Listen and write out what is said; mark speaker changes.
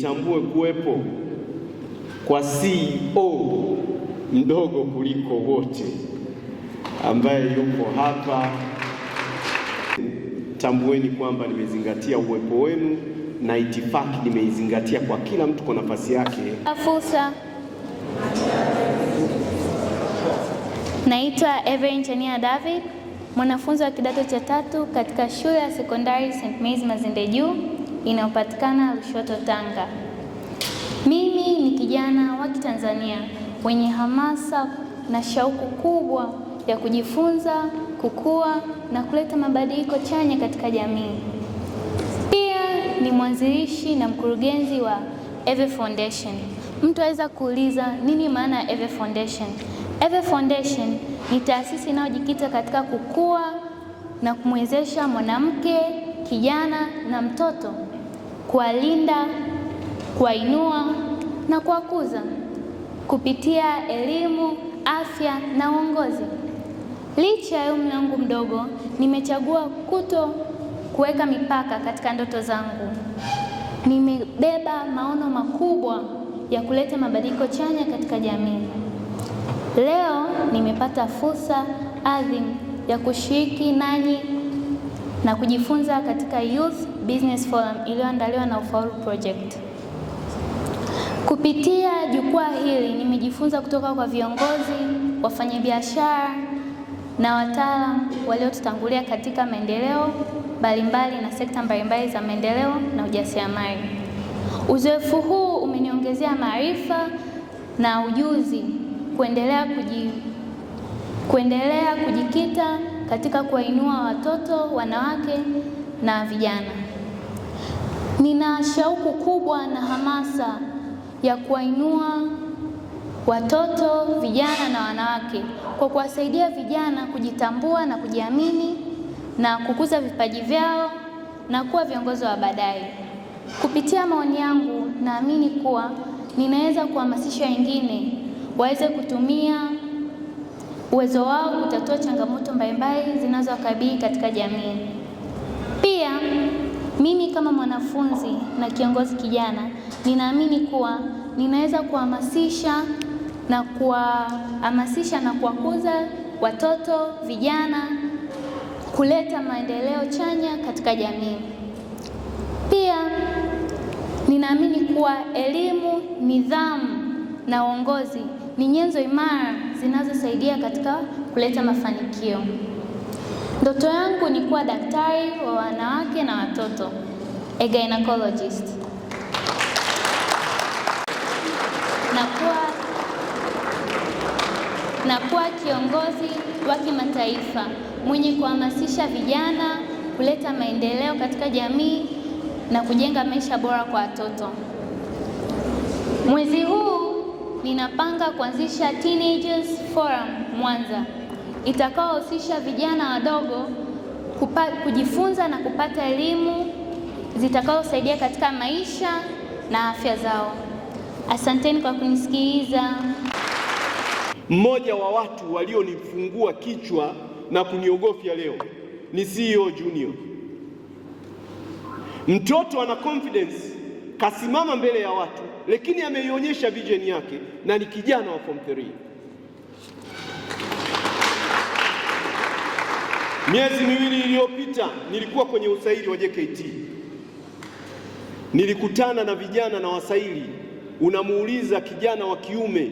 Speaker 1: nitambue kuwepo kwa CEO mdogo kuliko wote ambaye yupo hapa. Tambueni kwamba nimezingatia uwepo wenu na itifaki nimeizingatia kwa kila mtu kwa nafasi yake.
Speaker 2: Fursa. Naitwa Evelyn Chania David, mwanafunzi wa kidato cha 3 katika shule ya sekondari St. Mary's Mazinde Juu inayopatikana Lushoto, Tanga. Mimi ni kijana wa Kitanzania mwenye hamasa na shauku kubwa ya kujifunza, kukua na kuleta mabadiliko chanya katika jamii. Pia ni mwanzilishi na mkurugenzi wa Eve Foundation. Mtu aweza kuuliza nini maana ya Eve Foundation? Eve Foundation ni taasisi inayojikita katika kukua na kumwezesha mwanamke, kijana na mtoto, kuwalinda, kuwainua na kuwakuza kupitia elimu, afya na uongozi. Licha ya umri wangu mdogo, nimechagua kuweka mipaka katika ndoto zangu. Nimebeba maono makubwa ya kuleta mabadiliko chanya katika jamii. Leo nimepata fursa adhimu ya kushiriki nanyi na kujifunza katika Youth Business Forum iliyoandaliwa na Ufaulu Project. Kupitia jukwaa hili nimejifunza kutoka kwa viongozi, wafanyabiashara na wataalamu waliotutangulia katika maendeleo mbalimbali na sekta mbalimbali za maendeleo na ujasiriamali. Uzoefu huu umeniongezea maarifa na ujuzi kuendelea kujikita katika kuwainua watoto, wanawake na vijana. Nina shauku kubwa na hamasa ya kuwainua watoto, vijana na wanawake kwa kuwasaidia vijana kujitambua na kujiamini na kukuza vipaji vyao na kuwa viongozi wa baadaye. Kupitia maoni yangu, naamini kuwa ninaweza kuhamasisha wengine waweze kutumia uwezo wao kutatua changamoto mbalimbali zinazowakabili katika jamii. Pia mimi kama mwanafunzi na kiongozi kijana, ninaamini kuwa ninaweza kuhamasisha na kuwakuza watoto, vijana, kuleta maendeleo chanya katika jamii. Pia ninaamini kuwa elimu, nidhamu na uongozi ni nyenzo imara zinazosaidia katika kuleta mafanikio. Ndoto yangu ni kuwa daktari wa wanawake na watoto, a gynecologist. Na kuwa kiongozi wa kimataifa mwenye kuhamasisha vijana, kuleta maendeleo katika jamii na kujenga maisha bora kwa watoto. Mwezi huu ninapanga kuanzisha Teenagers Forum Mwanza itakaohusisha vijana wadogo kujifunza na kupata elimu zitakazosaidia katika maisha na afya zao. Asanteni kwa kunisikiliza.
Speaker 1: Mmoja wa watu walionifungua kichwa na kuniogofya leo ni CEO Junior. Mtoto ana confidence, kasimama mbele ya watu, lakini ameionyesha vision yake na ni kijana wa form 3. Miezi miwili iliyopita nilikuwa kwenye usaili wa JKT. Nilikutana na vijana na wasaili, unamuuliza kijana wa kiume